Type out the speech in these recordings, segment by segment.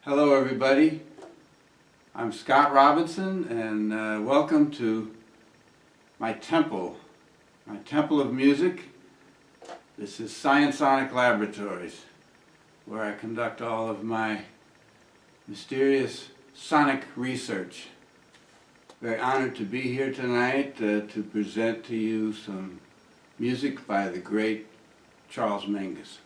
Hello everybody, I'm Scott Robinson and welcome to my temple of music. This is ScienSonic Laboratories, where I conduct all of my mysterious sonic research. Very honored to be here tonight to present to you some music by the great Charles Mingus.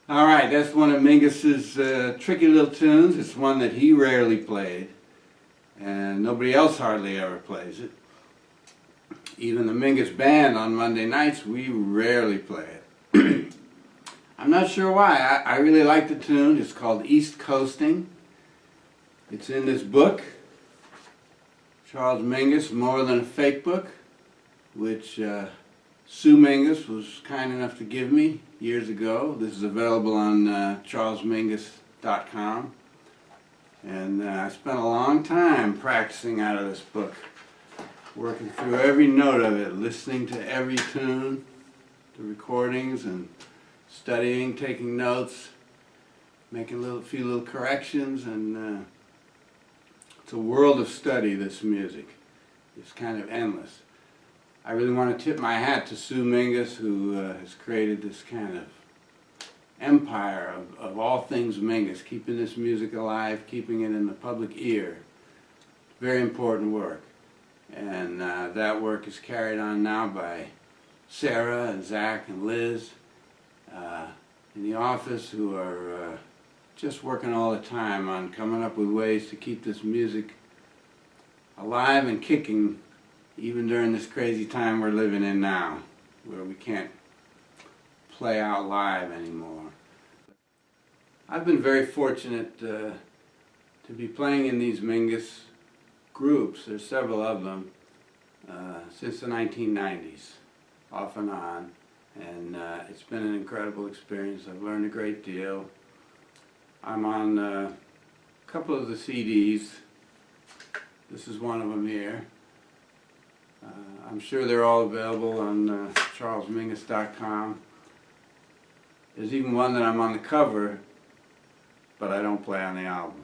Alright, that's one of Mingus's tricky little tunes. It's one that he rarely played, and nobody else hardly ever plays it. Even the Mingus Band on Monday nights, we rarely play it. I'm not sure why. I really like the tune. It's called East Coasting. It's in this book, Charles Mingus, More Than a Fake Book, which Sue Mingus was kind enough to give me years ago. This is available on charlesmingus.com. And I spent a long time practicing out of this book, working through every note of it, listening to every tune, the recordings, and studying, taking notes, making a few little corrections, and it's a world of study, this music. It's kind of endless. I really want to tip my hat to Sue Mingus, who has created this kind of empire of all things Mingus, keeping this music alive, keeping it in the public ear. Very important work. And that work is carried on now by Sarah and Zach and Liz in the office, who are just working all the time on coming up with ways to keep this music alive and kicking, even during this crazy time we're living in now, where we can't play out live anymore. I've been very fortunate to be playing in these Mingus groups. There's several of them since the 1990s, off and on, and it's been an incredible experience. I've learned a great deal. I'm on a couple of the CDs. This is one of them here. I'm sure they're all available on charlesmingus.com. There's even one that I'm on the cover, but I don't play on the album.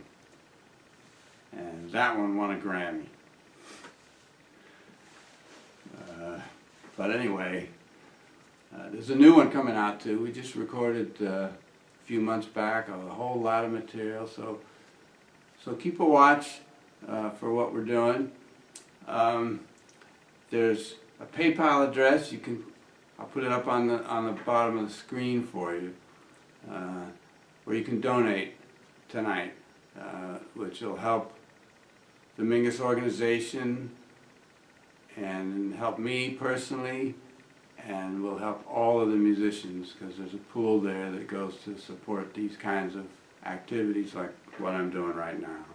And that one won a Grammy. But anyway, there's a new one coming out too. We just recorded a few months back a whole lot of material, so keep a watch for what we're doing. There's a PayPal address. I'll put it up on the bottom of the screen for you, where you can donate tonight, which will help the Mingus organization and help me personally, and will help all of the musicians, because there's a pool there that goes to support these kinds of activities like what I'm doing right now.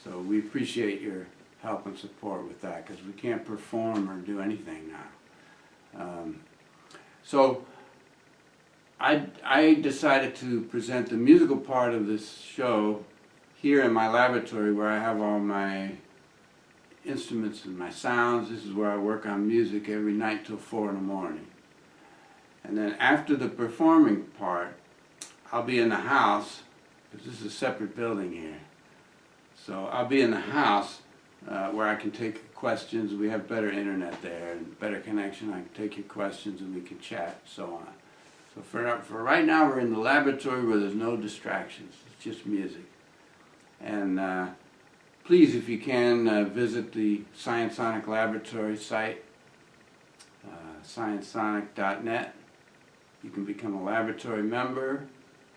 So we appreciate your help and support with that, because we can't perform or do anything now. So I decided to present the musical part of this show here in my laboratory, where I have all my instruments and my sounds. This is where I work on music every night till 4 in the morning. And then after the performing part, I'll be in the house, because this is a separate building here. So I'll be in the house where I can take questions. We have better internet there and better connection. I can take your questions and we can chat, so on. So for right now, we're in the laboratory where there's no distractions. It's just music. And please, if you can, visit the ScienSonic Laboratories site, ScienSonic.net. You can become a laboratory member,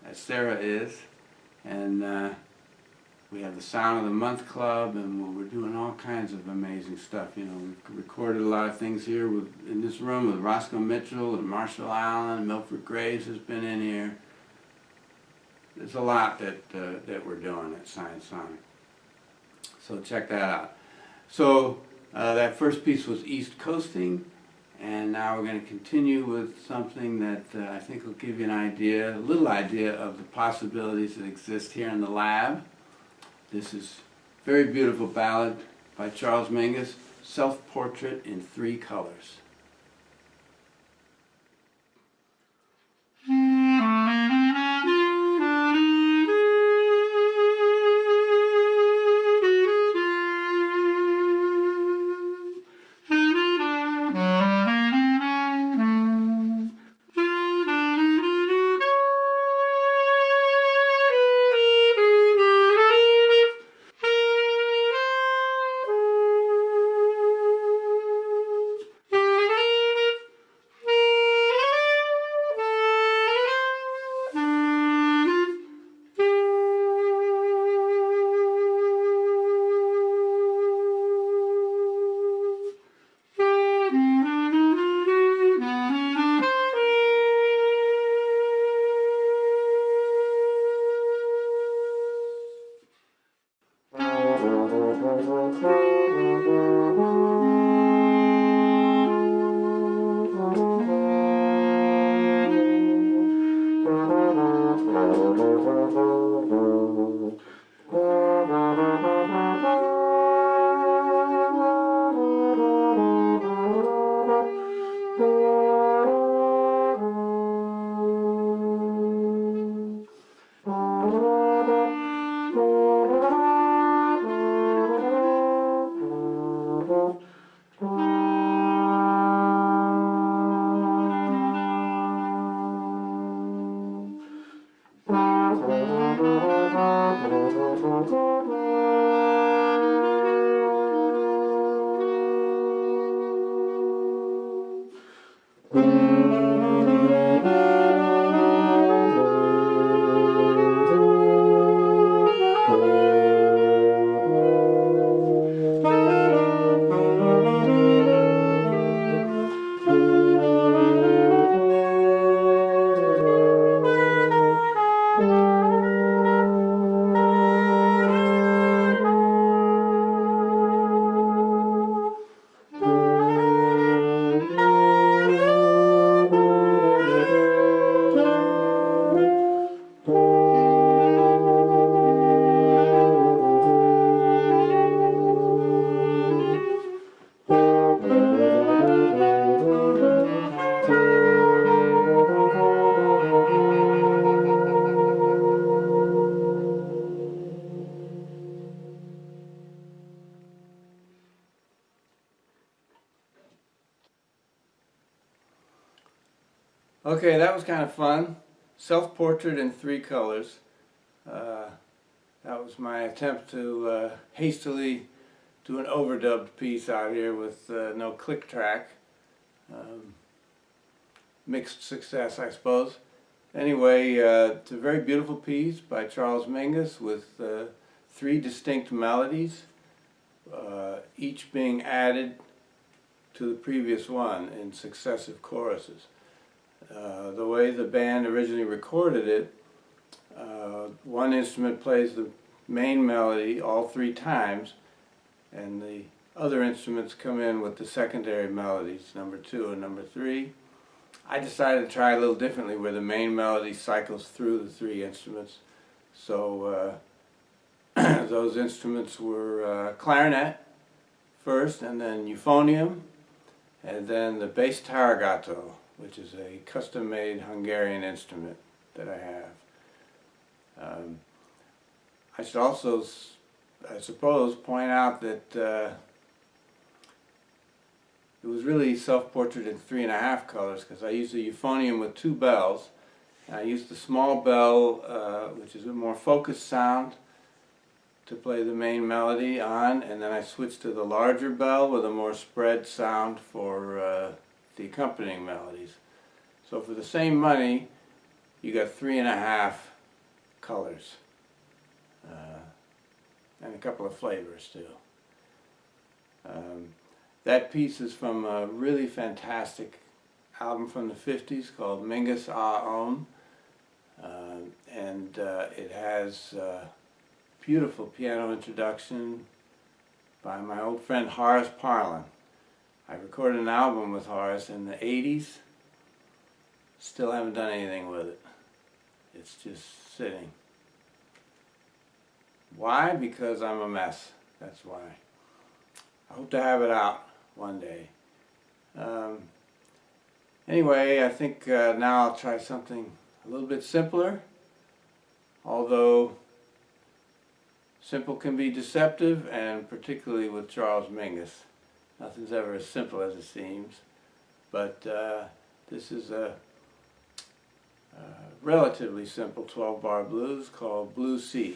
as Sarah is, and we have the Sound of the Month Club, and we're doing all kinds of amazing stuff. You know, we've recorded a lot of things here in this room with Roscoe Mitchell and Marshall Allen. Milford Graves has been in here. There's a lot that we're doing at ScienSonic. So check that out. So that first piece was East Coasting, and now we're going to continue with something that I think will give you an idea, a little idea of the possibilities that exist here in the lab. This is a very beautiful ballad by Charles Mingus, Self-Portrait in 3 Colors. Okay, that was kind of fun. Self-portrait in 3 colors. That was my attempt to hastily do an overdubbed piece out here with no click track. Mixed success, I suppose. Anyway, it's a very beautiful piece by Charles Mingus with 3 distinct melodies, each being added to the previous one in successive choruses. The way the band originally recorded it, one instrument plays the main melody all 3 times, and the other instruments come in with the secondary melodies, number 2 and number 3. I decided to try a little differently where the main melody cycles through the 3 instruments. So those instruments were clarinet first, and then euphonium, and then the bass taragato, which is a custom-made Hungarian instrument that I have. I should also, I suppose, point out that it was really self-portrait in 3.5 colors, because I used the euphonium with 2 bells. And I used the small bell, which is a more focused sound, to play the main melody on, and then I switched to the larger bell with a more spread sound for the accompanying melodies. So for the same money, you got 3.5 colors, and a couple of flavors too. That piece is from a really fantastic album from the 50s called Mingus Big Band, and it has a beautiful piano introduction by my old friend Horace Parlin. I recorded an album with Horace in the 80s. Still haven't done anything with it. It's just sitting. Why? Because I'm a mess. That's why. I hope to have it out one day. Anyway, I think now I'll try something a little bit simpler, although simple can be deceptive, and particularly with Charles Mingus. Nothing's ever as simple as it seems, but this is a relatively simple 12-bar blues called Blue Sea.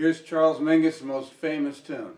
Here's Charles Mingus' most famous tune.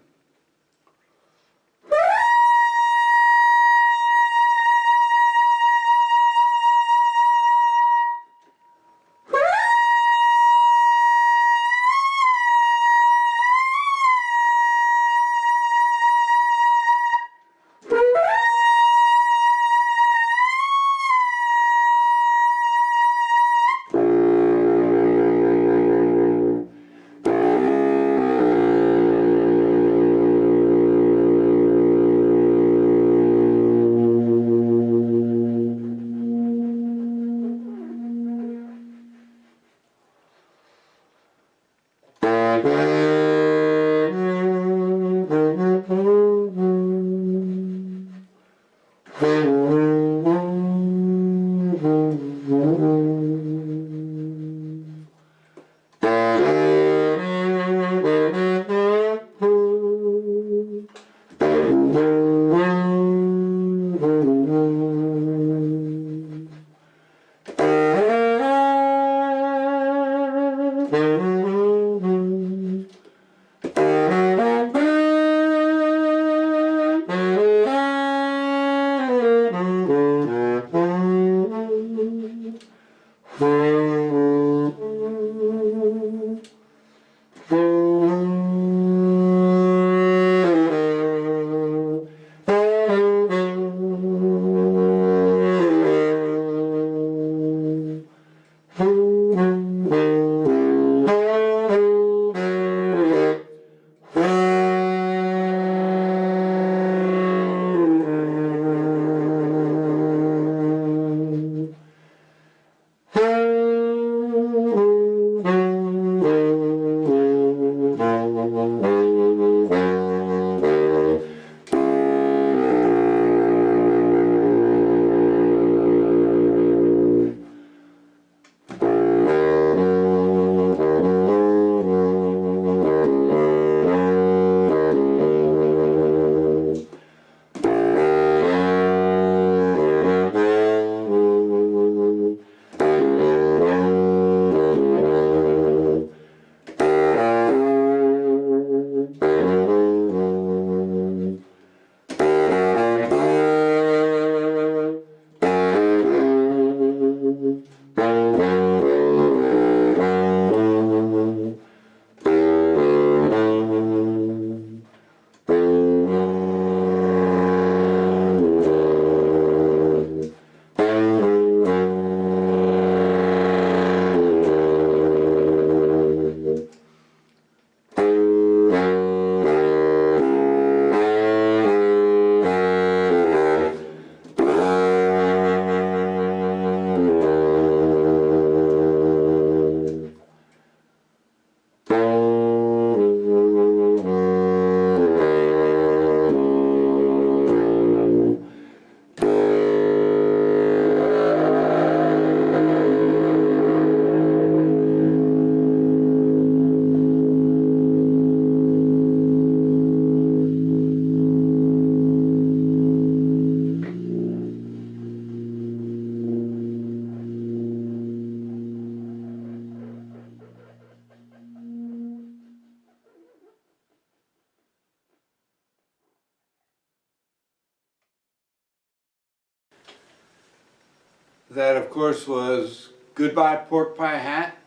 That, of course, was Goodbye Pork Pie Hat,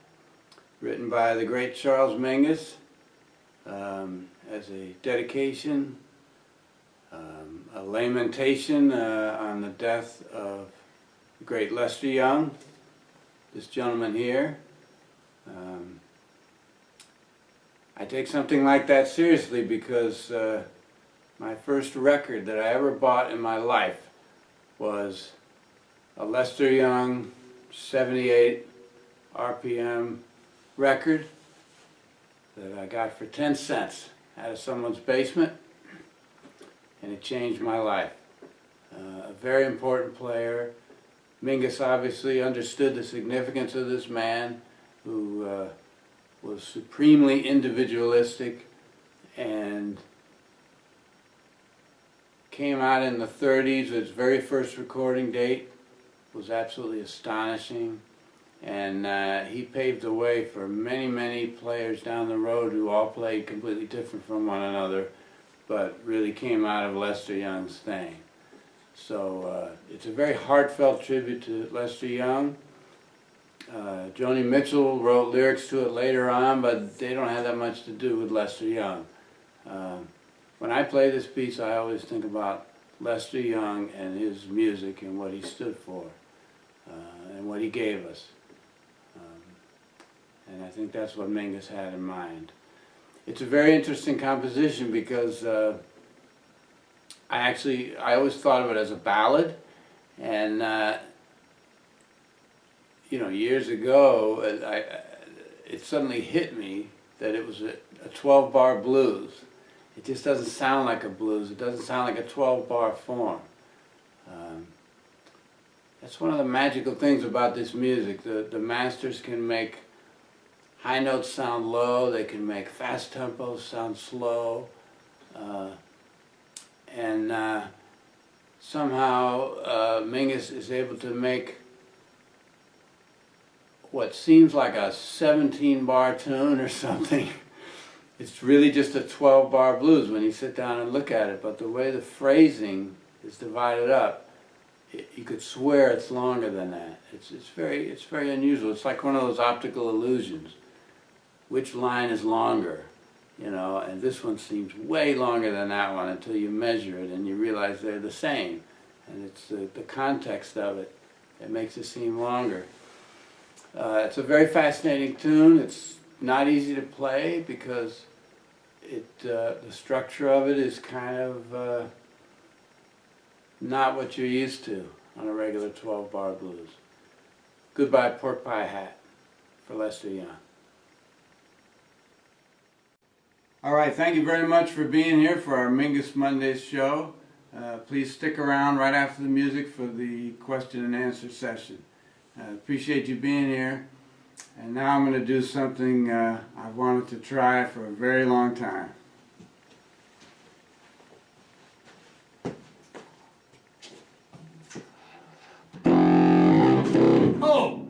written by the great Charles Mingus as a dedication, a lamentation on the death of the great Lester Young, this gentleman here. I take something like that seriously because my first record that I ever bought in my life was a Lester Young 78 RPM record that I got for 10 cents out of someone's basement, and it changed my life. A very important player. Mingus obviously understood the significance of this man who was supremely individualistic and came out in the 30s. His very first recording date was absolutely astonishing. And he paved the way for many, many players down the road who all played completely different from one another, but really came out of Lester Young's thing. So it's a very heartfelt tribute to Lester Young. Joni Mitchell wrote lyrics to it later on, but they don't have that much to do with Lester Young. When I play this piece, I always think about Lester Young and his music and what he stood for and what he gave us. And I think that's what Mingus had in mind. It's a very interesting composition because I always thought of it as a ballad, and you know, years ago, it suddenly hit me that it was a 12-bar blues. It just doesn't sound like a blues. It doesn't sound like a 12-bar form. That's one of the magical things about this music. The masters can make high notes sound low. They can make fast tempos sound slow. And somehow Mingus is able to make what seems like a 17-bar tune or something. It's really just a 12-bar blues when you sit down and look at it, but the way the phrasing is divided up, you could swear it's longer than that. It's very unusual. It's like one of those optical illusions. Which line is longer, you know, and this one seems way longer than that one until you measure it and you realize they're the same. And it's the context of it that makes it seem longer. It's a very fascinating tune. It's not easy to play because the structure of it is kind of not what you're used to on a regular 12-bar blues. Goodbye Pork Pie Hat for Lester Young. All right, thank you very much for being here for our Mingus Mondays show. Please stick around right after the music for the question and answer session. Appreciate you being here. And now I'm going to do something I've wanted to try for a very long time. Oh!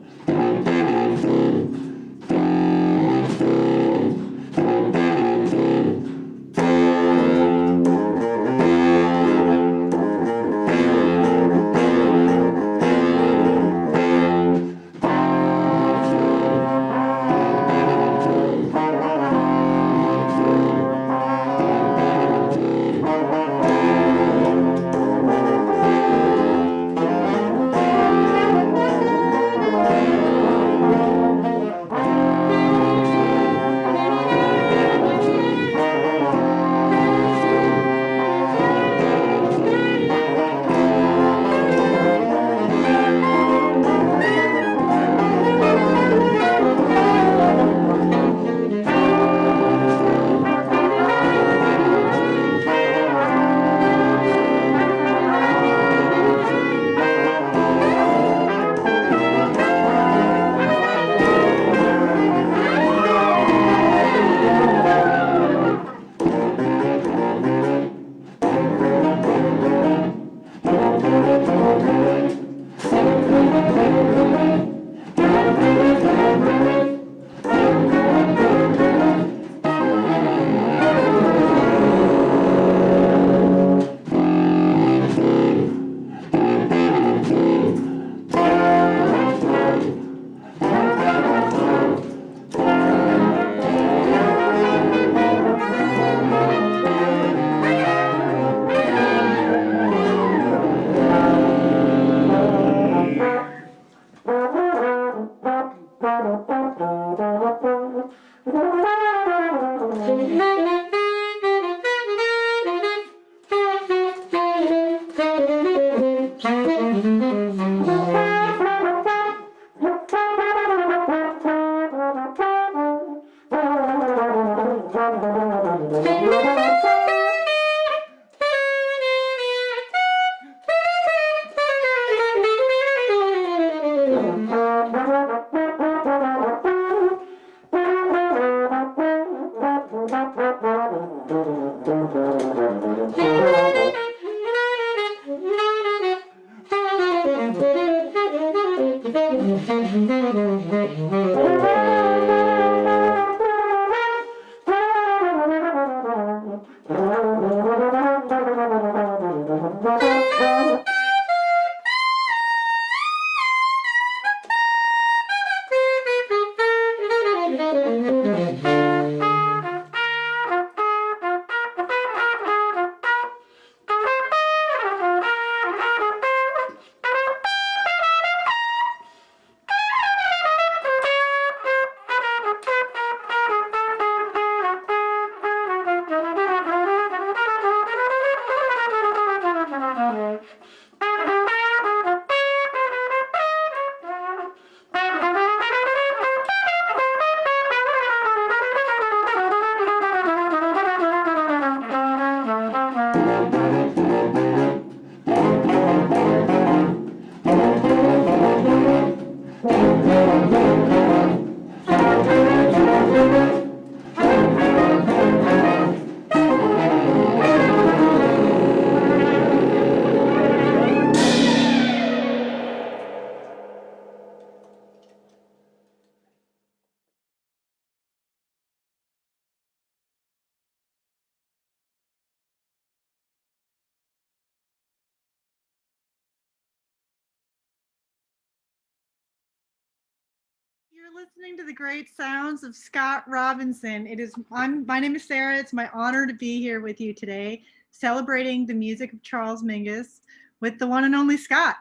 You're listening to the great sounds of Scott Robinson. My name is Sarah. It's my honor to be here with you today, celebrating the music of Charles Mingus with the one and only Scott.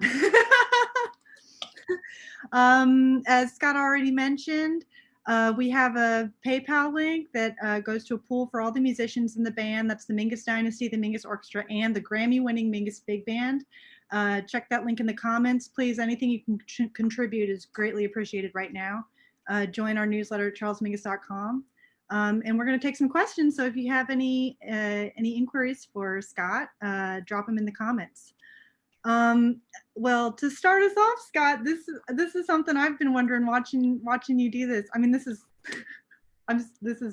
As Scott already mentioned, we have a PayPal link that goes to a pool for all the musicians in the band. That's the Mingus Dynasty, the Mingus Orchestra, and the Grammy-winning Mingus Big Band. Check that link in the comments, please. Anything you can contribute is greatly appreciated right now. Join our newsletter at charlesmingus.com. And we're going to take some questions. So if you have any inquiries for Scott, drop them in the comments. Well, to start us off, Scott, this is something I've been wondering watching you do this. I mean, this is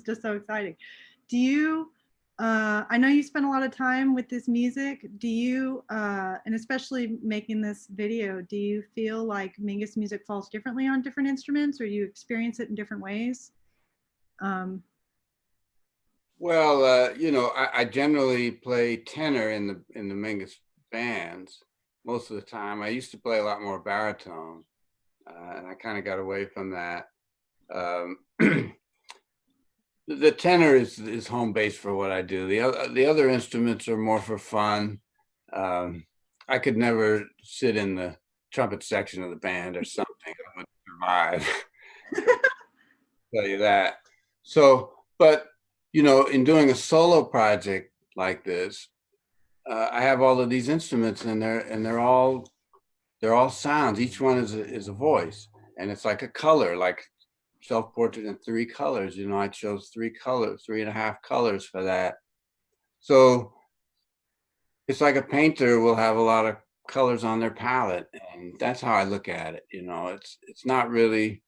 just so exciting. Do you? I know you spend a lot of time with this music. Do you, and especially making this video, do you feel like Mingus music falls differently on different instruments, or you experience it in different ways? Well, you know, I generally play tenor in the Mingus bands most of the time. I used to play a lot more baritone, and I kind of got away from that. The tenor is home base for what I do. The other instruments are more for fun. I could never sit in the trumpet section of the band or something. I wouldn't survive. Tell you that. So, but you know, in doing a solo project like this, I have all of these instruments, and they're all sounds. Each one is a voice, and it's like a color, like self-portrait in 3 colors. You know, I chose 3 colors, 3.5 colors for that. So it's like a painter will have a lot of colors on their palette, and that's how I look at it. You know, it's not really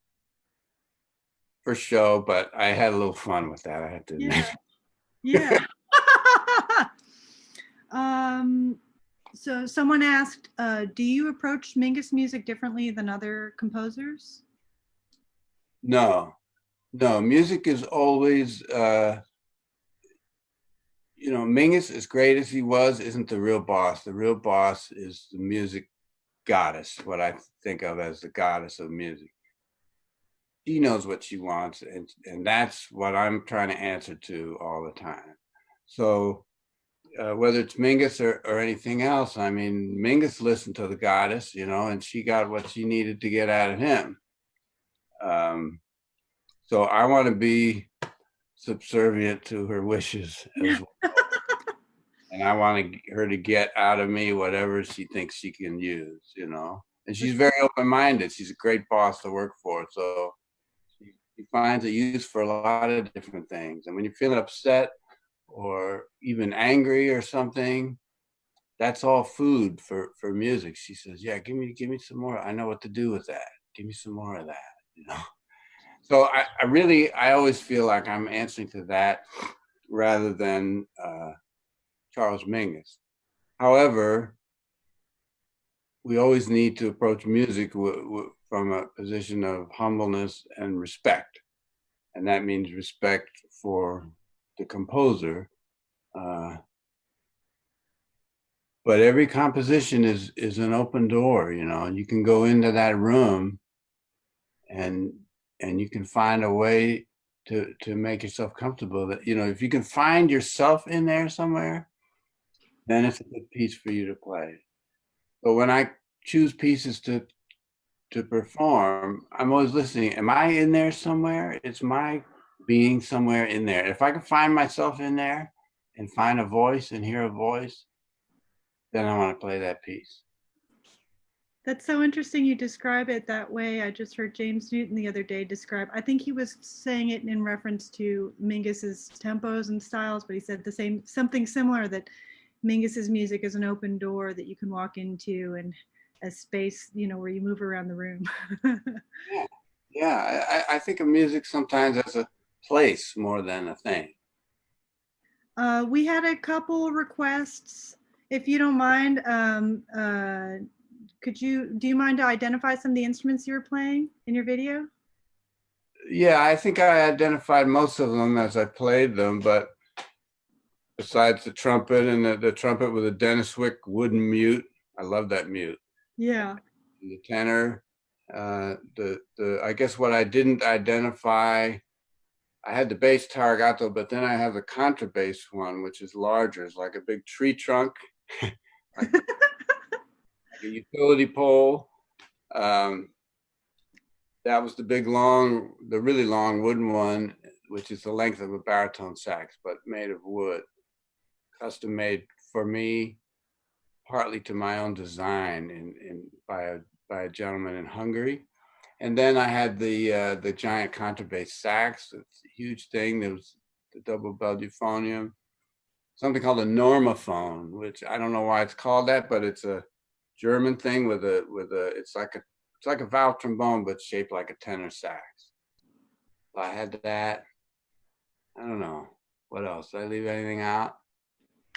for show, but I had a little fun with that, I have to admit. Yeah. So someone asked, do you approach Mingus music differently than other composers? No, music is always, you know, Mingus, as great as he was, isn't the real boss. The real boss is the music goddess, what I think of as the goddess of music. She knows what she wants, and that's what I'm trying to answer to all the time. So whether it's Mingus or anything else, I mean, Mingus listened to the goddess, you know, and she got what she needed to get out of him. So I want to be subservient to her wishes as well. And I want her to get out of me whatever she thinks she can use, you know. And she's very open-minded. She's a great boss to work for. So she finds a use for a lot of different things. And when you're feeling upset or even angry or something, that's all food for music. She says, yeah, give me some more. I know what to do with that. Give me some more of that, you know. So I always feel like I'm answering to that rather than Charles Mingus. However, we always need to approach music from a position of humbleness and respect. And that means respect for the composer. but every composition is an open door, you know. You can go into that room and you can find a way to make yourself comfortable. That, you know, if you can find yourself in there somewhere, then it's a good piece for you to play. But when I choose pieces to perform, I'm always listening. Am I in there somewhere? It's my being somewhere in there. If I can find myself in there and find a voice and hear a voice, then I want to play that piece. That's so interesting you describe it that way. I just heard James Newton the other day describe, I think he was saying it in reference to Mingus's tempos and styles, but he said the same, something similar, that Mingus's music is an open door that you can walk into, and a space, you know, where you move around the room. Yeah, yeah. I think of music sometimes as a place more than a thing. We had a couple requests, if you don't mind. Do you mind to identify some of the instruments you were playing in your video? Yeah, I think I identified most of them as I played them, but besides the trumpet and the trumpet with a Dennis Wick wooden mute, I love that mute. Yeah. And the tenor, I guess what I didn't identify, I had the bass targato, but then I have the contrabass one, which is larger. It's like a big tree trunk, like a utility pole. That was the really long wooden one, which is the length of a baritone sax, but made of wood, custom made for me, partly to my own design by a gentleman in Hungary. And then I had the giant contrabass sax. It's a huge thing. There was the double bell euphonium, something called a normophone, which I don't know why it's called that, but it's a German thing with a it's like a valve trombone, but shaped like a tenor sax. So I had that. I don't know. What else? Did I leave anything out?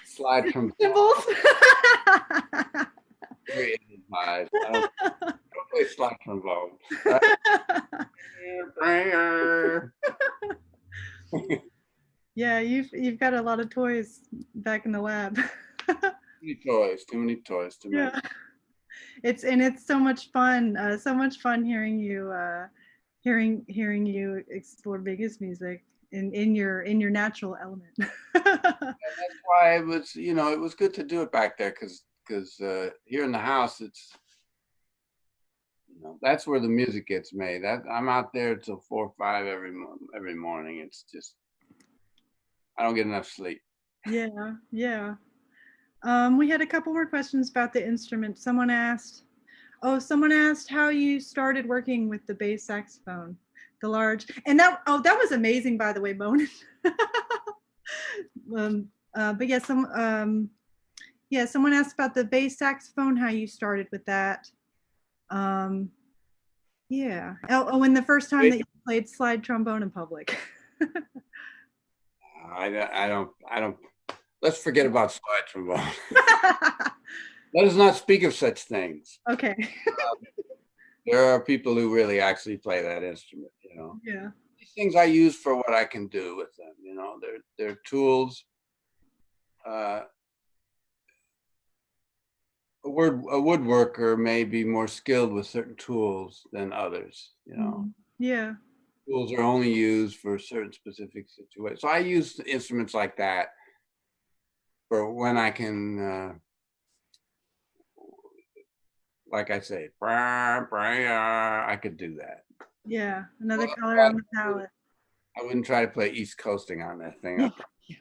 Slide trombone. Symbols. Very I don't play slide trombone. Yeah, you've got a lot of toys back in the lab. Too many toys to make. Yeah. It's so much fun. So much fun hearing you hearing you explore Mingus music in your natural element. And that's why it was, you know, it was good to do it back there, because here in the house, it's, you know, that's where the music gets made. I'm out there till 4 or 5 every morning. It's just, I don't get enough sleep. Yeah, yeah. We had a couple more questions about the instrument. Someone asked how you started working with the bass saxophone, the large, and that was amazing, by the way, Monin. But yeah, someone asked about the bass saxophone, how you started with that. Yeah. And the first time that you played slide trombone in public. I don't. Let's forget about slide trombone. Let us not speak of such things. Okay. There are people who really actually play that instrument, you know. Yeah. These things I use for what I can do with them, you know. They're tools. A woodworker may be more skilled with certain tools than others, you know. Yeah. Tools are only used for certain specific situations. So I use instruments like that for when I can, like I say, I could do that. Yeah. Another color on the palette. I wouldn't try to play East Coasting on that thing. I'd probably do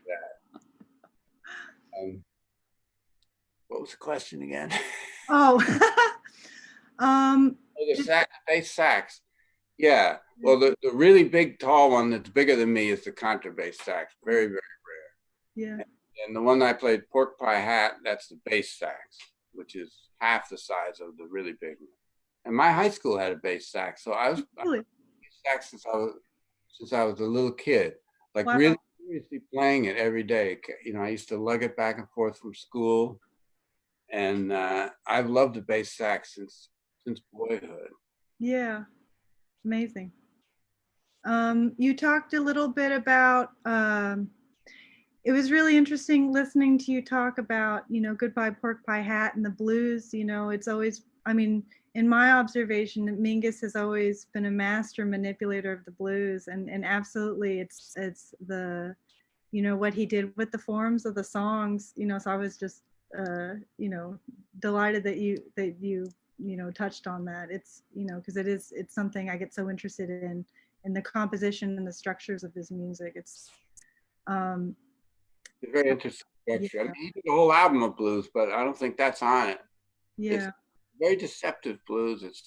that. What was the question again? Oh. The bass sax. Yeah. Well, the really big, tall one that's bigger than me is the contrabass sax. Very, very rare. Yeah. And the one I played, Pork Pie Hat, that's the bass sax, which is half the size of the really big one. And my high school had a bass sax, so I was Really? bass sax since I was a little kid. Like, Wow. really seriously playing it every day. You know, I used to lug it back and forth from school, and I've loved the bass sax since boyhood. Yeah. Amazing. You talked a little bit about It was really interesting listening to you talk about, Goodbye Pork Pie Hat and the blues. It's always, I mean, in my observation, Mingus has always been a master manipulator of the blues, and absolutely, it's the, what he did with the forms of the songs. So I was just, delighted that you touched on that. It's, because it's something I get so interested in the composition and the structures of his music. It's, um, It's very interesting structure. I yeah, mean, he did a whole album of blues, but I don't think that's on it. It's yeah, very deceptive blues. It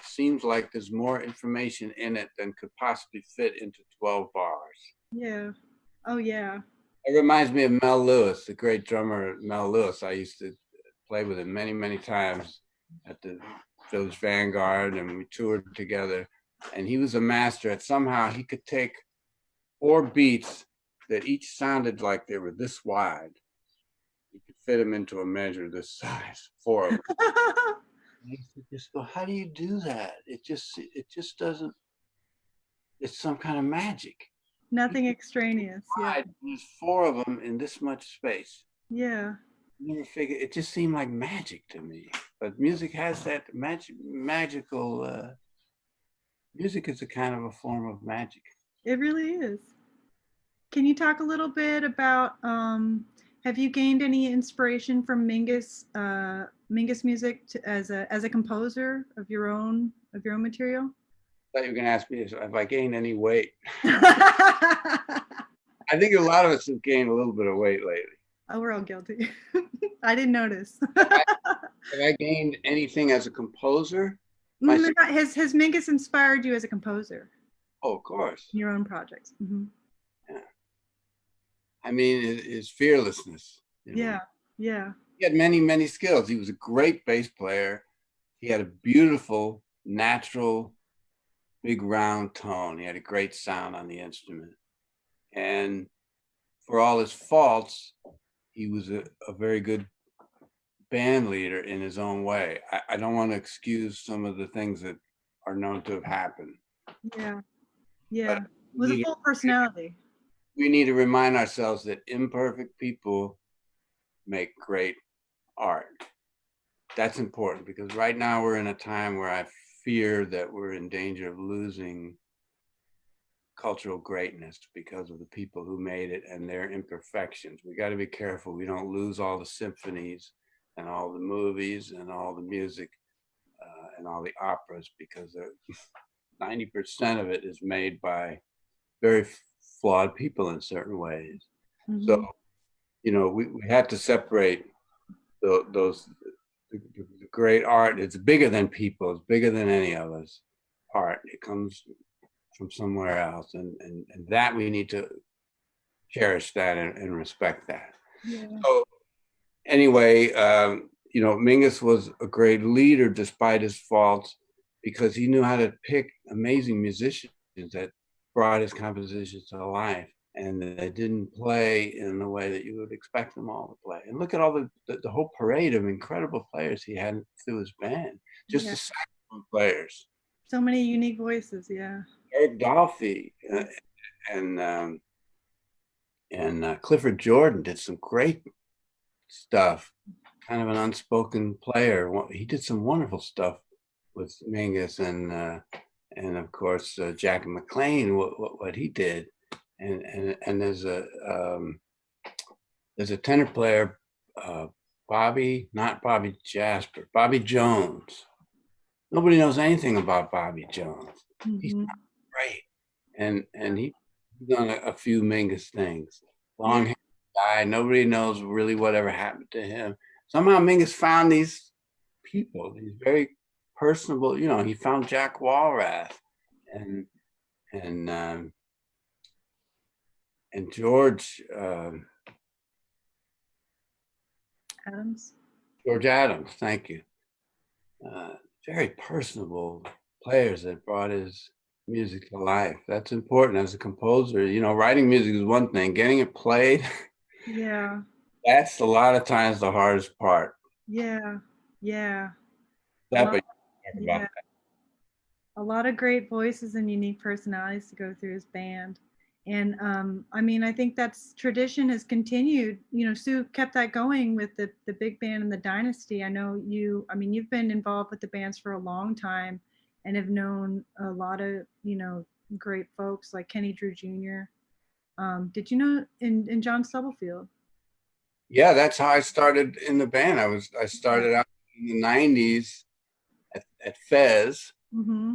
seems like there's more information in it than could possibly fit into 12 bars. yeah. Oh, yeah. It reminds me of Mel Lewis, the great drummer Mel Lewis. I used to play with him many, many times at the Village Vanguard, and we toured together. And he was a master at somehow he could take 4 beats that each sounded like they were this wide. You could fit them into a measure this size, 4 of them. I used to just go, how do you do that? It just doesn't. It's some kind of magic. Nothing extraneous. Yeah, There's 4 of them in this much space. yeah. Never figured. It just seemed like magic to me. But music has that magical. Music is a kind of a form of magic. It really is. Can you talk a little bit about, have you gained any inspiration from Mingus music as a composer of your own material? I thought you were going to ask me if I gained any weight. I think a lot of us have gained a little bit of weight lately. Oh, we're all guilty. I didn't notice. Have I gained anything as a composer? Has Mingus inspired you as a composer? Oh, of course. Your own projects. Mm-hmm. Yeah. I mean, his fearlessness. Yeah, yeah. He had many, many skills. He was a great bass player. He had a beautiful, natural, big round tone. He had a great sound on the instrument. And for all his faults, he was a very good band leader in his own way. I don't want to excuse some of the things that are known to have happened. Yeah, yeah. With a full personality. We need to remind ourselves that imperfect people make great art. That's important because right now we're in a time where I fear that we're in danger of losing cultural greatness because of the people who made it and their imperfections. We got to be careful we don't lose all the symphonies and all the movies and all the music and all the operas because 90% of it is made by very flawed people in certain ways. Mm-hmm. So, we had to separate the great art. It's bigger than people. It's bigger than any of us. Art. It comes from somewhere else, and that we need to cherish that and respect that. Yeah. So anyway, Mingus was a great leader despite his faults because he knew how to pick amazing musicians that brought his compositions to life, and they didn't play in the way that you would expect them all to play. And look at all the whole parade of incredible players he had through his band, just the saxophone players. So many unique voices, yeah. Eric Dolphy and Clifford Jordan did some great stuff. Kind of an unspoken player. He did some wonderful stuff with Mingus and of course Jack McLean. What he did, and there's a tenor player, not Bobby Jasper, Bobby Jones. Nobody knows anything about Bobby Jones. Mm-hmm. He's not great, and he's done a few Mingus things. Long hair guy. Nobody knows really whatever happened to him. Somehow Mingus found these people, these very personable. He found Jack Walrath and George Adams. George Adams. Thank you. Very personable players that brought his music to life. That's important as a composer. Writing music is one thing. Getting it played, yeah, that's a lot of times the hardest part. Yeah. That. A lot of great voices and unique personalities to go through his band. And I mean, I think that's tradition has continued. You know, Sue kept that going with the big band and the dynasty. I know you, I mean, you've been involved with the bands for a long time and have known a lot of, great folks like Kenny Drew Jr. Did you know in John Stubblefield? Yeah, that's how I started in the band. I started out in the '90s at Fez, Mm-hmm.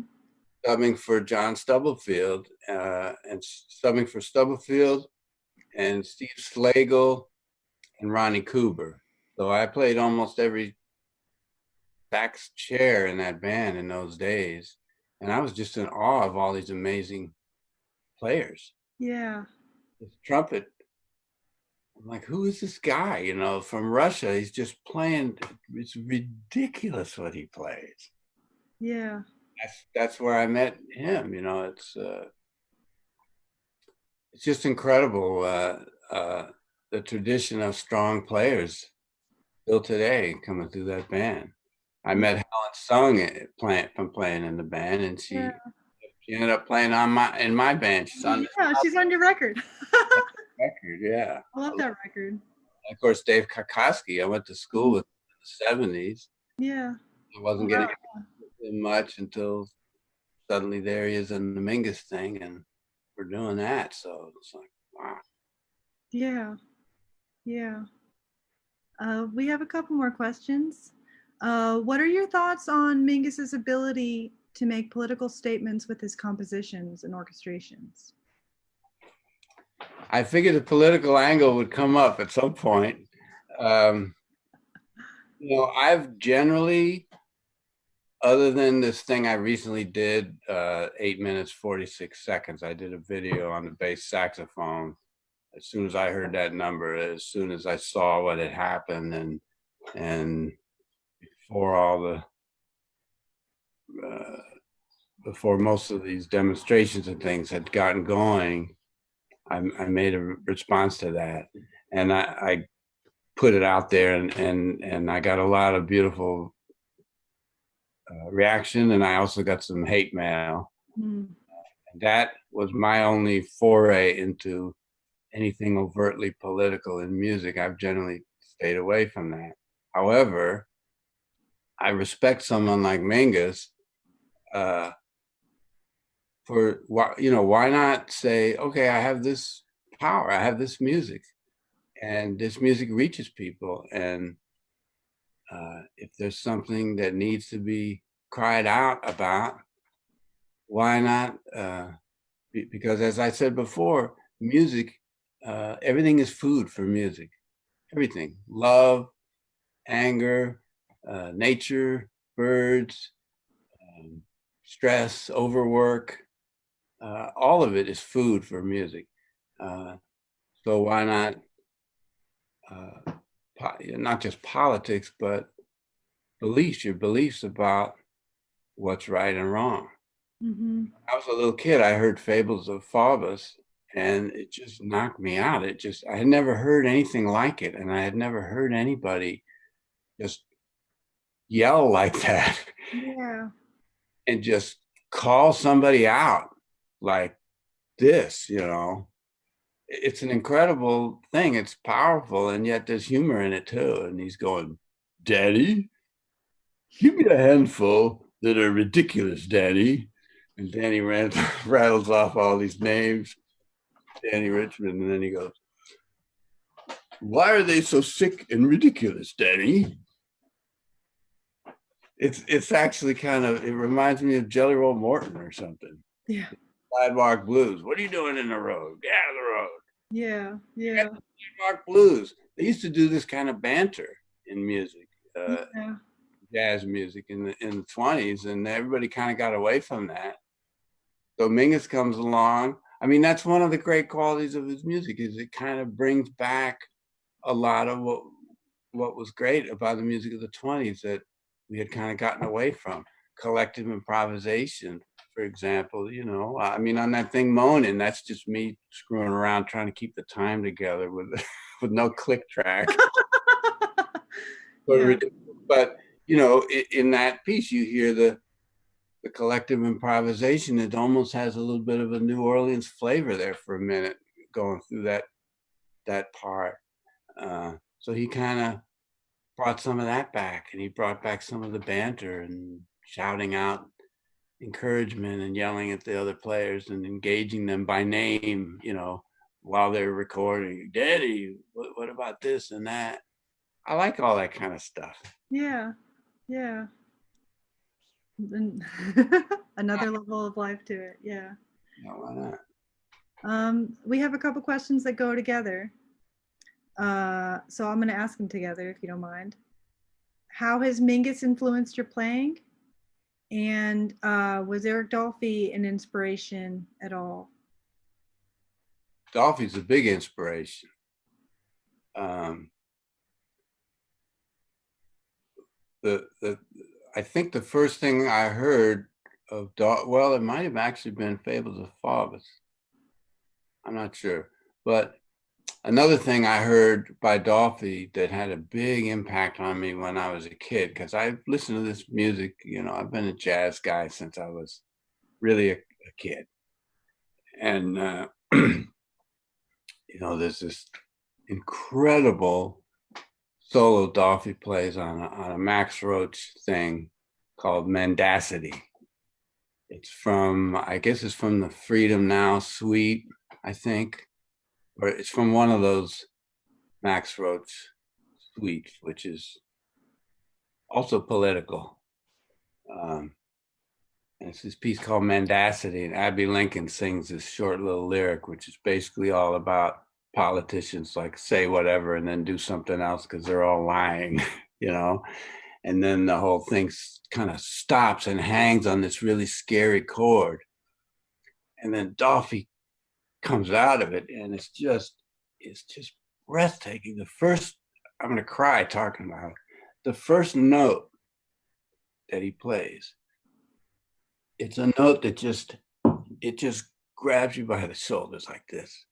subbing for John Stubblefield, and subbing for Stubblefield and Steve Slagle and Ronnie Cooper. So I played almost every sax chair in that band in those days, and I was just in awe of all these amazing players. Yeah. The trumpet, I'm like, who is this guy? From Russia. He's just playing. It's ridiculous what he plays. Yeah. That's where I met him. It's just incredible, the tradition of strong players still today coming through that band. I met Helen Sung from playing in the band, and she ended up playing in my band. She's on Yeah, she's on your record. record, yeah. I love that record. Of course, Dave Kakowski, I went to school with in the '70s. Yeah. I wasn't getting much until suddenly there he is in the Mingus thing, and we're doing that. So it's like, wow. Yeah. Yeah. We have a couple more questions. What are your thoughts on Mingus's ability to make political statements with his compositions and orchestrations? I figured the political angle would come up at some point. I've generally, other than this thing I recently did, 8 minutes, 46 seconds, I did a video on the bass saxophone. As soon as I heard that number, as soon as I saw what had happened, and before all before most of these demonstrations and things had gotten going, I made a response to that, and I put it out there, and I got a lot of beautiful reaction, and I also got some hate mail. Mm. That was my only foray into anything overtly political in music. I've generally stayed away from that. However, I respect someone like Mingus for why not say, okay, I have this power, I have this music, and this music reaches people, and if there's something that needs to be cried out about, why not? Because as I said before, music, everything is food for music. Everything, love, anger, nature, birds, stress, overwork, all of it is food for music. So why not, not just politics, but your beliefs about what's right and wrong. Mm-hmm. When I was a little kid, I heard Fables of Faubus, and it just knocked me out. I had never heard anything like it, and I had never heard anybody just yell like that. Yeah. And just call somebody out like this. It's an incredible thing. It's powerful, and yet there's humor in it too. And he's going, Daddy, give me a handful that are ridiculous, Daddy. And Danny rattles off all these names, Danny Richmond, and then he goes, why are they so sick and ridiculous, Danny? It's actually it reminds me of Jelly Roll Morton or something. Yeah. Sidewalk Blues. What are you doing in the road? Get out of the road. Yeah. Yeah. Sidewalk Blues. They used to do this kind of banter in music, jazz music in the 20s, and everybody kind of got away from that. So Mingus comes along. I mean, that's one of the great qualities of his music, is it kind of brings back a lot of what was great about the music of the 20s that we had kind of gotten away from. Collective improvisation, for example. I mean, on that thing Moaning, that's just me screwing around trying to keep the time together with no click track. Yeah. But in that piece, you hear the collective improvisation, it almost has a little bit of a New Orleans flavor there for a minute, going through that part. So he kind of brought some of that back, and he brought back some of the banter and shouting out encouragement and yelling at the other players and engaging them by name, while they're recording. Daddy, what about this and that? I like all that kind of stuff. Yeah, yeah. And another level of life to it. Yeah. No, why not? We have a couple questions that go together. So I'm going to ask them together if you don't mind. How has Mingus influenced your playing? And was Eric Dolphy an inspiration at all? Dolphy's a big inspiration. I think the first thing I heard of well, it might have actually been Fables of Faubus. I'm not sure. But another thing I heard by Dolphy that had a big impact on me when I was a kid, because I listened to this music, I've been a jazz guy since I was really a kid. And, there's this incredible solo Dolphy plays on a Max Roach thing called Mendacity. It's from, I guess it's from the Freedom Now suite, I think, or it's from one of those Max Roach suites, which is also political. And it's this piece called Mendacity, and Abby Lincoln sings this short little lyric, which is basically all about politicians like say whatever and then do something else because they're all lying, and then the whole thing kind of stops and hangs on this really scary chord. And then Dolphy comes out of it, and it's just breathtaking. I'm going to cry talking about it. The first note that he plays, it's a note that just grabs you by the shoulders like this.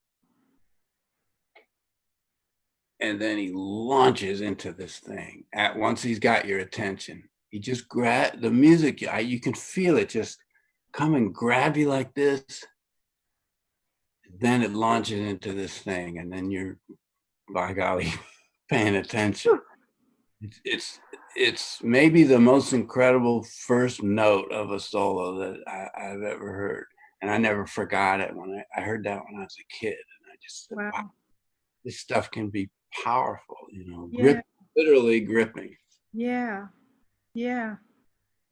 And then he launches into this thing. Once he's got your attention, he just the music. You can feel it just come and grab you like this. Then it launches into this thing, and then you're, by golly, paying attention. It's maybe the most incredible first note of a solo that I've ever heard, and I never forgot it when I heard that when I was a kid, and I just said, wow, this stuff can be powerful, literally gripping. Yeah.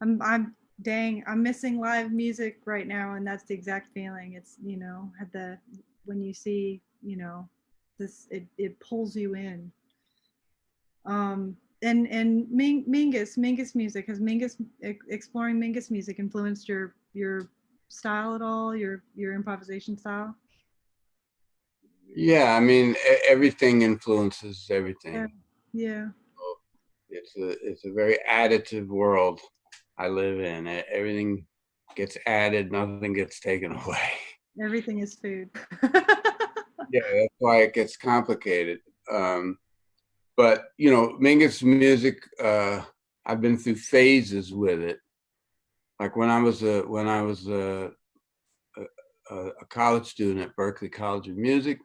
I'm missing live music right now, and that's the exact feeling. It's when you see this, it pulls you in. And Mingus music, has exploring Mingus music influenced your style at all, your improvisation style? Yeah, I mean, everything influences everything. Yeah. It's a very additive world I live in. Everything gets added, nothing gets taken away. Everything is food. Yeah, that's why it gets complicated. But Mingus music, I've been through phases with it. Like when I was a college student at Berklee College of Music,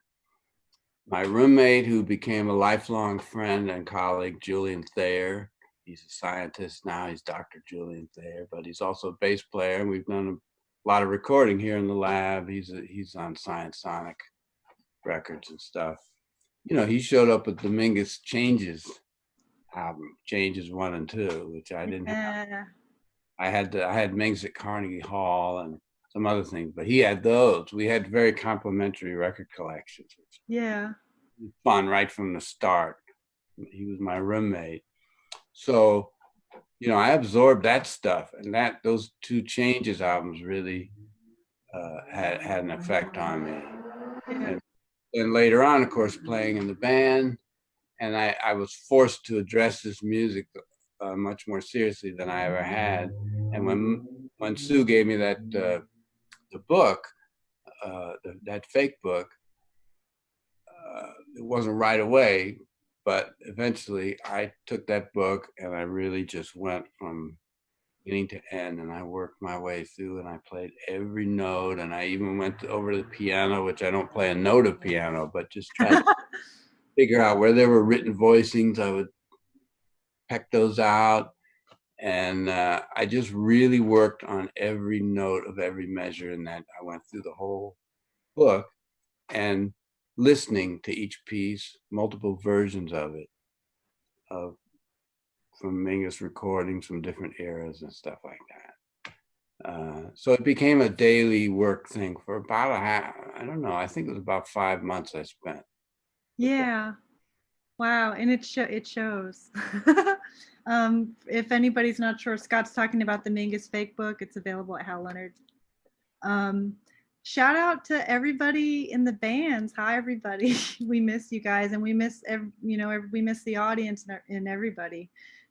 my roommate, who became a lifelong friend and colleague, Julian Thayer, he's a scientist now, he's Dr. Julian Thayer, but he's also a bass player, and we've done a lot of recording here in the lab. He's on ScienSonic Records and stuff. He showed up with the Mingus Changes album, Changes 1 and 2, which I didn't have. I had Mingus at Carnegie Hall and some other things, but he had those. We had very complimentary record collections. Yeah. Fun right from the start. He was my roommate. So, I absorbed that stuff, and those 2 Changes albums really had an effect on me. Yeah. And later on, of course, playing in the band, and I was forced to address this music much more seriously than I ever had. And when Sue gave me that the book, that fake book, it wasn't right away, but eventually I took that book and I really just went from beginning to end, and I worked my way through, and I played every note, and I even went over to the piano, which I don't play a note of piano, but just tried to figure out where there were written voicings. I would peck those out, and I just really worked on every note of every measure, and that I went through the whole book and listening to each piece, multiple versions of it, from Mingus recordings from different eras and stuff like that. So it became a daily work thing for about I don't know, I think it was about 5 months I spent. Yeah. Wow, and it shows. If anybody's not sure, Scott's talking about the Mingus Fake Book. It's available at Hal Leonard. Shout out to everybody in the bands. Hi, everybody. We miss you guys, and we miss we miss the audience and everybody.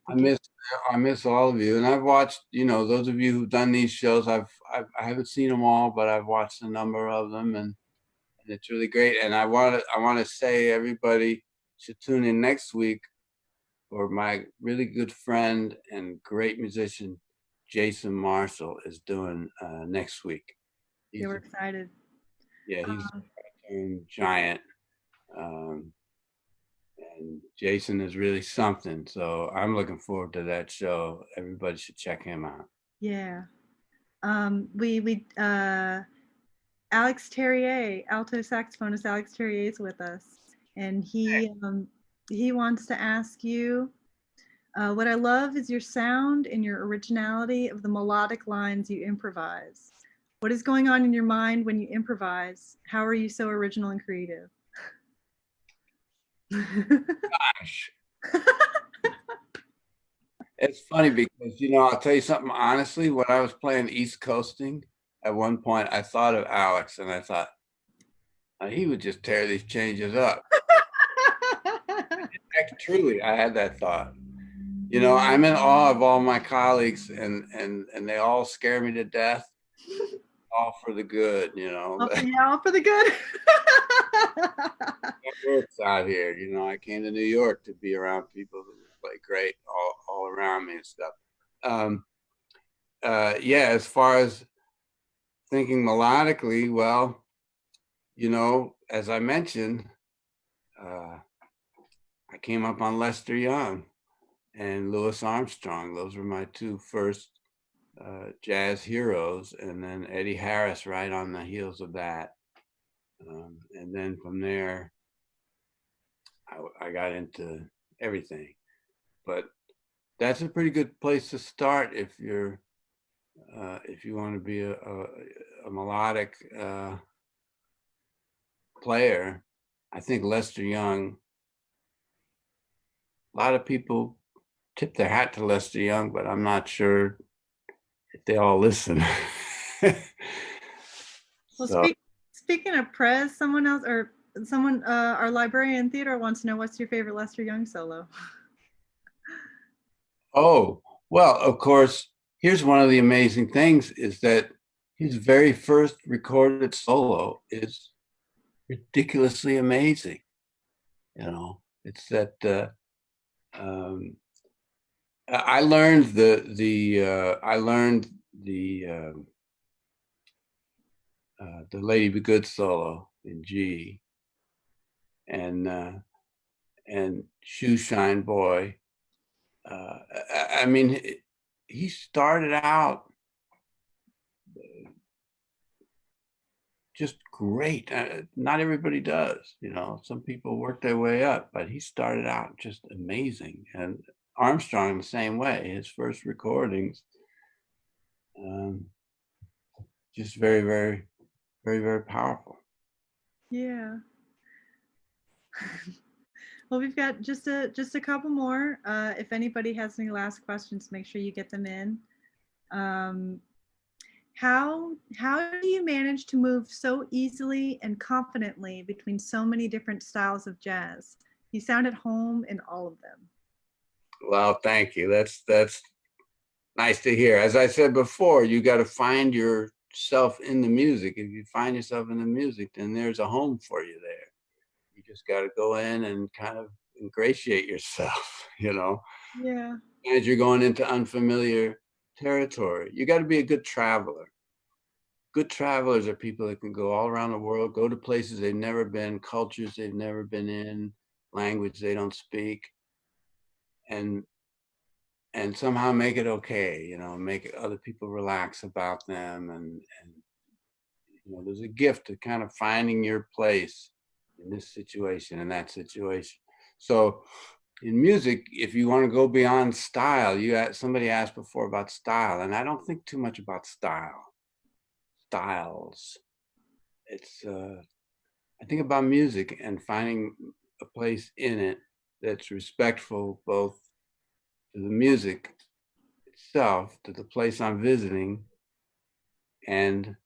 I miss all of you, and I've watched. Those of you who've done these shows, I haven't seen them all, but I've watched a number of them, and it's really great. And I want to say everybody should tune in next week for my really good friend and great musician, Jason Marshall, is doing next week. They were excited. Yeah, he's a giant. And Jason is really something. So I'm looking forward to that show. Everybody should check him out. Yeah. Alex Terrier, alto saxophonist Alex Terrier is with us, and he wants to ask you, what I love is your sound and your originality of the melodic lines you improvise. What is going on in your mind when you improvise? How are you so original and creative? Gosh. It's funny because, I'll tell you something honestly, when I was playing East Coasting, at one point I thought of Alex and I thought, he would just tear these changes up. Truly, I had that thought. I'm in awe of all my colleagues, and they all scare me to death. All for the good, all for the good. It works out here. I came to New York to be around people who play great all around me and stuff. Yeah, as far as thinking melodically, well, as I mentioned, I came up on Lester Young and Louis Armstrong. Those were my two first jazz heroes, and then Eddie Harris right on the heels of that. And then from there, I got into everything. But that's a pretty good place to start if you want to be a melodic player. I think Lester Young. A lot of people tip their hat to Lester Young, but I'm not sure if they all listen. Well, speaking of Prez, our librarian Theodore wants to know, what's your favorite Lester Young solo? Oh, well, of course, here's one of the amazing things is that his very first recorded solo is ridiculously amazing. It's that I learned the Lady Be Good solo in G, and Shoe Shine Boy. I mean, he started out just great. Not everybody does, some people work their way up, but he started out just amazing. And Armstrong the same way, his first recordings, just very, very, very, very powerful. Yeah. Well, we've got just a couple more. If anybody has any last questions, make sure you get them in. How do you manage to move so easily and confidently between so many different styles of jazz? You sound at home in all of them. Well, thank you. That's nice to hear. As I said before, you got to find yourself in the music. If you find yourself in the music, then there's a home for you there. You just got to go in and kind of ingratiate yourself, Yeah. As you're going into unfamiliar territory. You got to be a good traveler. Good travelers are people that can go all around the world, go to places they've never been, cultures they've never been in, language they don't speak, and somehow make it okay, you know, make other people relax about them. And you know, there's a gift to kind of finding your place in this situation and that situation. So in music, if you want to go beyond style, somebody asked before about style, and I don't think too much about styles. It's I think about music and finding a place in it that's respectful both to the music itself, to the place I'm visiting, and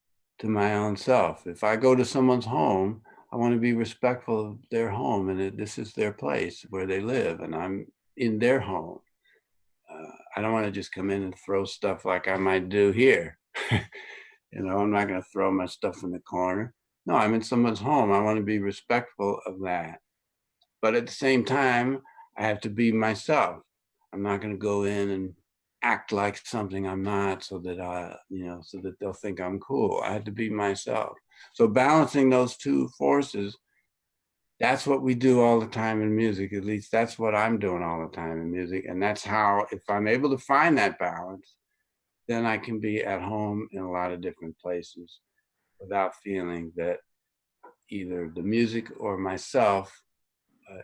to my own self. If I go to someone's home, I want to be respectful of their home, and this is their place where they live, and I'm in their home. I don't want to just come in and throw stuff like I might do here. You know, I'm not going to throw my stuff in the corner. No, I'm in someone's home. I want to be respectful of that. But at the same time, I have to be myself. I'm not going to go in and act like something I'm not, so that so that they'll think I'm cool. I have to be myself. So balancing those two forces, that's what we do all the time in music. At least that's what I'm doing all the time in music. And that's how, if I'm able to find that balance, then I can be at home in a lot of different places without feeling that either the music or myself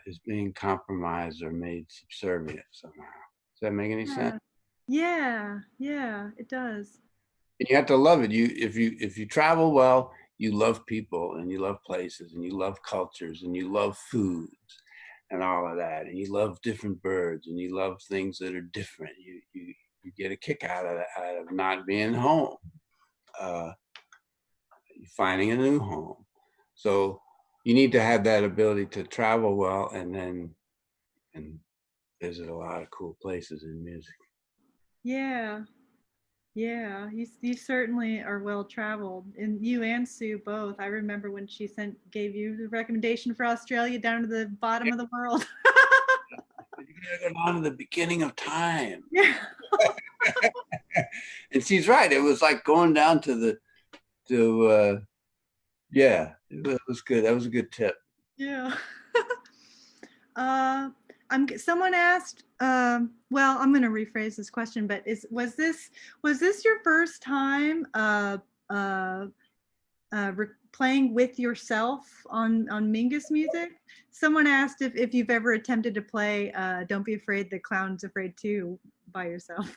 is being compromised or made subservient somehow. Does that make any sense? Yeah, it does. And you have to love it. If you travel well, you love people and you love places and you love cultures and you love foods and all of that, and you love different birds and you love things that are different. You get a kick out of not being home, finding a new home. So you need to have that ability to travel well and visit a lot of cool places in music. Yeah, you certainly are well traveled, and you and Sue both. I remember when she gave you the recommendation for Australia down to the bottom of the world. You gotta go down to the beginning of time. Yeah. And she's right. It was like going down to yeah, it was good. That was a good tip. Yeah. Someone asked, well, I'm going to rephrase this question, but was this your first time playing with yourself on Mingus music? Someone asked if you've ever attempted to play Don't Be Afraid, the Clown's Afraid Too by yourself.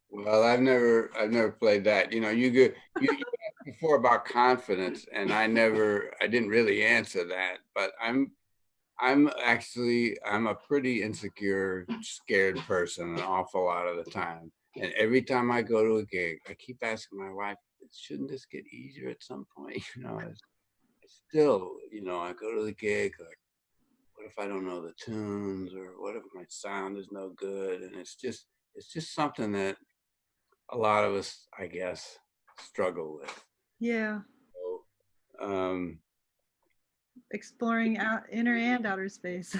Well, I've never played that. You know, you asked before about confidence, and I didn't really answer that, but I'm a pretty insecure, scared person an awful lot of the time. And every time I go to a gig, I keep asking my wife, shouldn't this get easier at some point? You know, I still, you know, I go to the gig, like, what if I don't know the tunes, or what if my sound is no good? And it's just something that a lot of us, I guess, struggle with. Yeah. So, exploring inner and outer space.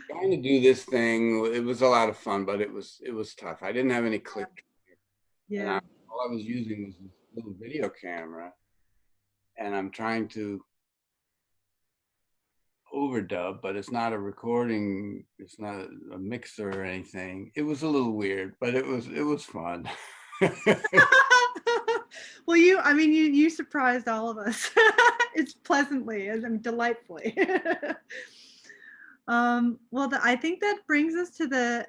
trying to do this thing, it was a lot of fun, but it was tough. I didn't have any click. Yeah. And all I was using was this little video camera, and I'm trying to overdub, but it's not a recording, it's not a mixer or anything. It was a little weird, but it was fun. Well, you surprised all of us. It's pleasantly, delightfully. Well, I think that brings us to the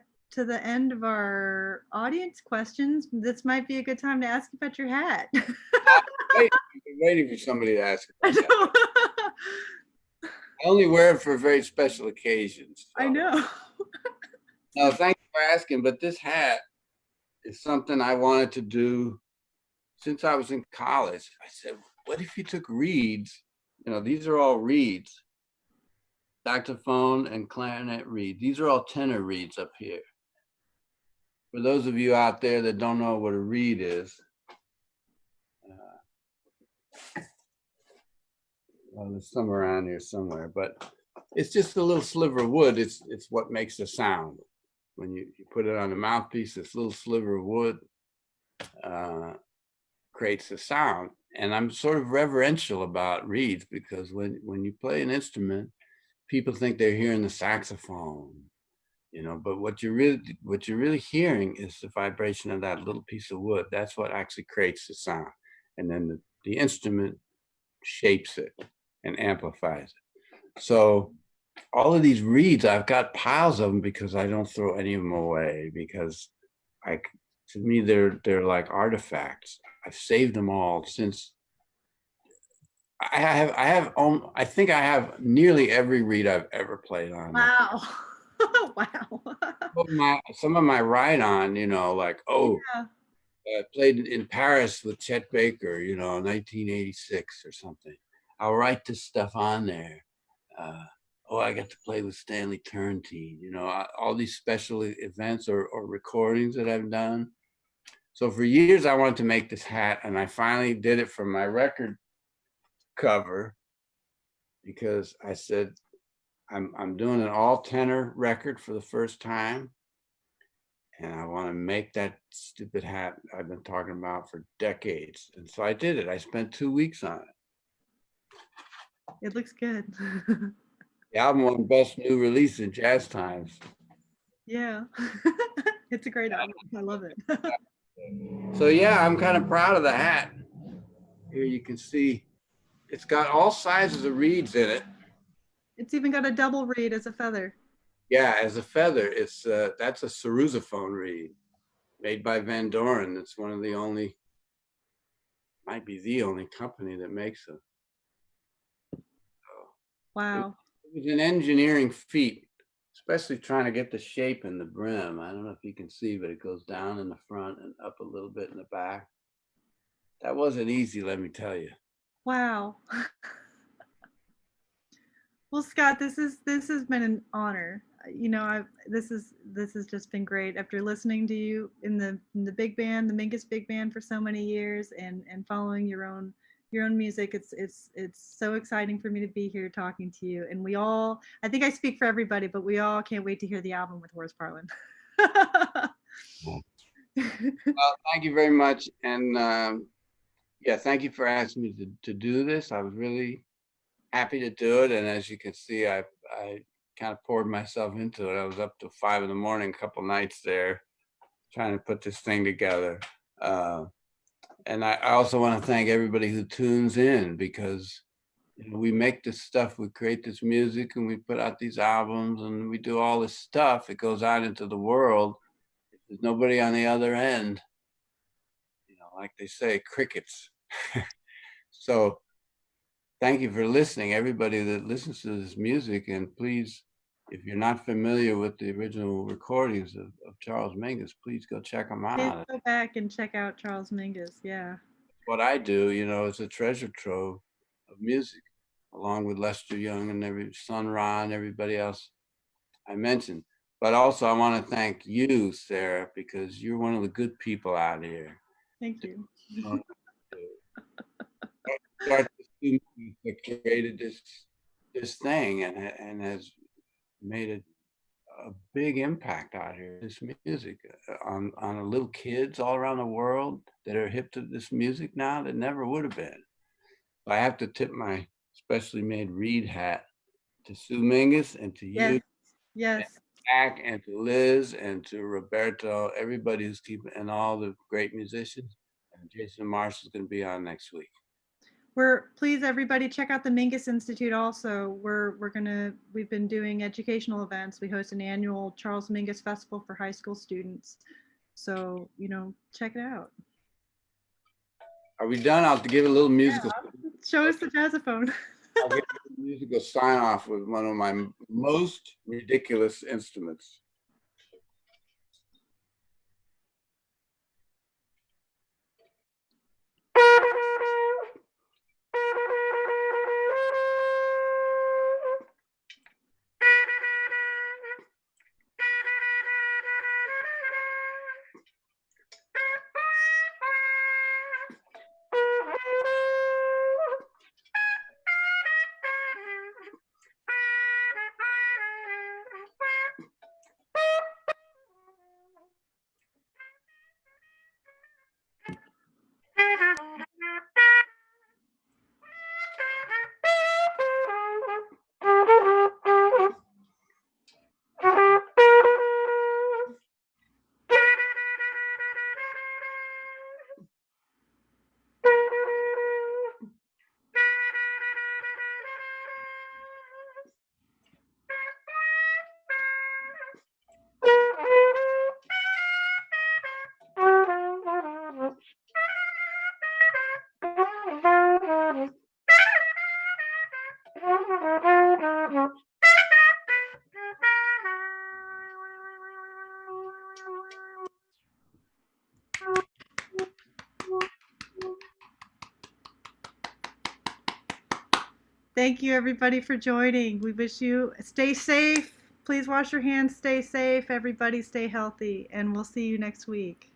end of our audience questions. This might be a good time to ask about your hat. I've been waiting for somebody to ask about that. I only wear it for very special occasions. So. I know. No, thank you for asking, but this hat is something I wanted to do since I was in college. I said, what if you took reeds? You know, these are all reeds, saxophone and clarinet reeds. These are all tenor reeds up here. For those of you out there that don't know what a reed is, well, there's some around here somewhere, but it's just a little sliver of wood. It's what makes the sound. when you put it on the mouthpiece, this little sliver of wood creates the sound. And I'm sort of reverential about reeds because when you play an instrument, people think they're hearing the saxophone, you know, but what you're really hearing is the vibration of that little piece of wood. That's what actually creates the sound. And then the instrument shapes it and amplifies it. So all of these reeds, I've got piles of them because I don't throw any of them away, because to me, they're like artifacts. I've saved them all since I think I have nearly every reed I've ever played on. Wow. Wow. Some of my ride-on, you know, like, Yeah. I played in Paris with Chet Baker, you know, 1986 or something. I'll write this stuff on there. I got to play with Stanley Turrentine, you know, all these special events or recordings that I've done. So for years, I wanted to make this hat, and I finally did it for my record cover because I said, I'm doing an all tenor record for the first time, and I want to make that stupid hat I've been talking about for decades. And so I did it. I spent 2 weeks on it. It looks good. The album won Best New Release in Jazz Times. Yeah. It's a great album. I love it. So yeah, I'm kind of proud of the hat. Here you can see it's got all sizes of reeds in it. It's even got a double reed as a feather. Yeah, as a feather. It's that's a sousaphone reed made by Van Doren. It's one of the only, might be the only company that makes them. Wow. It was an engineering feat, especially trying to get the shape in the brim. I don't know if you can see, but it goes down in the front and up a little bit in the back. That wasn't easy, let me tell you. Wow. Well, Scott, this has been an honor. You know, this has just been great after listening to you in the big band, the Mingus Big Band, for so many years, and following your own music. It's so exciting for me to be here talking to you. And we all, I think I speak for everybody, but we all can't wait to hear the album with Horace Parlan. Well, thank you very much, and yeah, thank you for asking me to do this. I was really happy to do it, and as you can see, I kind of poured myself into it. I was up till 5 in the morning a couple nights there trying to put this thing together. And I also want to thank everybody who tunes in, because you know, we make this stuff, we create this music, and we put out these albums, and we do all this stuff. It goes out into the world. There's nobody on the other end. You know, like they say, crickets. So thank you for listening, everybody that listens to this music. And please, if you're not familiar with the original recordings of Charles Mingus, please go check them out. Go back and check out Charles Mingus. Yeah. What I do, you know, it's a treasure trove of music, along with Lester Young and Sun Ra and everybody else I mentioned. But also, I want to thank you, Sarah, because you're one of the good people out here. Thank you. Start that created this thing and has made a big impact out here. This music on little kids all around the world that are hip to this music now that never would have been. I have to tip my specially made reed hat to Sue Mingus and to you. Yes. Jack and to Liz and to Roberto, everybody who's keeping, and all the great musicians. And Jason Marshall's going to be on next week. Please everybody check out the Mingus Institute also. We've been doing educational events. We host an annual Charles Mingus Festival for high school students. So, you know, check it out. Are we done? I'll give a little musical. Yeah, show us the jazzophone. I'll give a musical sign off with one of my most ridiculous instruments. Thank you, everybody, for joining. We wish you stay safe. Please wash your hands, stay safe. Everybody stay healthy, and we'll see you next week.